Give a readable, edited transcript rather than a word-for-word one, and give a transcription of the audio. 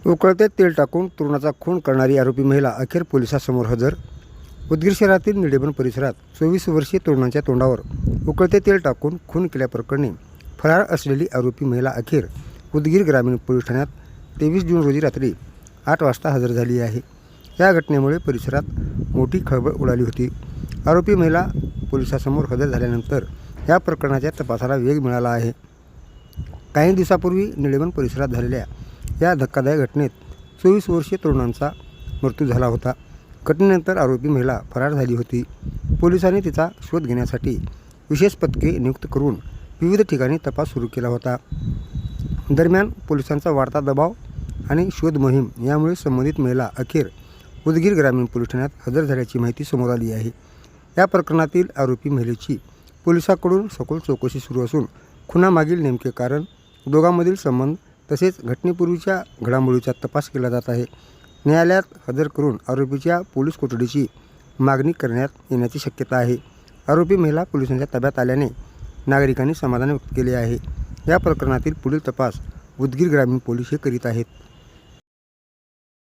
उकळते तेल टाकून तरुणाचा खून करणारी आरोपी महिला अखेर पोलिसांसमोर हजर। उदगीर शहरातील निडेबन परिसरात 24 वर्षीय तरुणाच्या तोंडावर उकळते तेल टाकून खून केल्याप्रकरणी फरार असलेली आरोपी महिला अखेर उदगीर ग्रामीण पोलीस ठाण्यात 23 जून रोजी रात्री 8 वाजता हजर झाली आहे। या घटनेमुळे परिसरात मोठी खळबळ उडाली होती। आरोपी महिला पोलिसांसमोर हजर झाल्यानंतर या प्रकरणाच्या तपासाला वेग मिळाला आहे। काही दिवसापूर्वी निडेबन परिसरात झालेल्या या धक्कादायक घटनेत 24 वर्षीय तरुणाचा मृत्यू झाला होता। घटनेनंतर आरोपी महिला फरार झाली होती। पोलिसांनी तिचा शोध घेण्यासाठी विशेष पथके नियुक्त करून विविध ठिकाणी तपास सुरू केला होता। दरम्यान पोलिसांचा वाढता दबाव आणि शोध मोहीम यामुळे संबंधित महिला अखेर उदगीर ग्रामीण पोलीस ठाण्यात हजर झाल्याची माहिती समोर आली आहे। या प्रकरणातील आरोपी महिलेची पोलिसांकडून सखोल चौकशी सुरू असून खुनामागील नेमके कारण, दोघांमधील संबंध तसेच घटनेपूर्वीच्या घडामोडीचा तपास केला जात आहे। न्यायालयात हजर करून आरोपीच्या पोलीस कोठडीची मागणी करण्यात येण्याची शक्यता आहे। आरोपी महिला पोलिसांच्या ताब्यात आल्याने नागरिकांनी समाधान व्यक्त केले आहे। या प्रकरणातील पुढील तपास उदगीर ग्रामीण पोलीस हे करीत आहेत।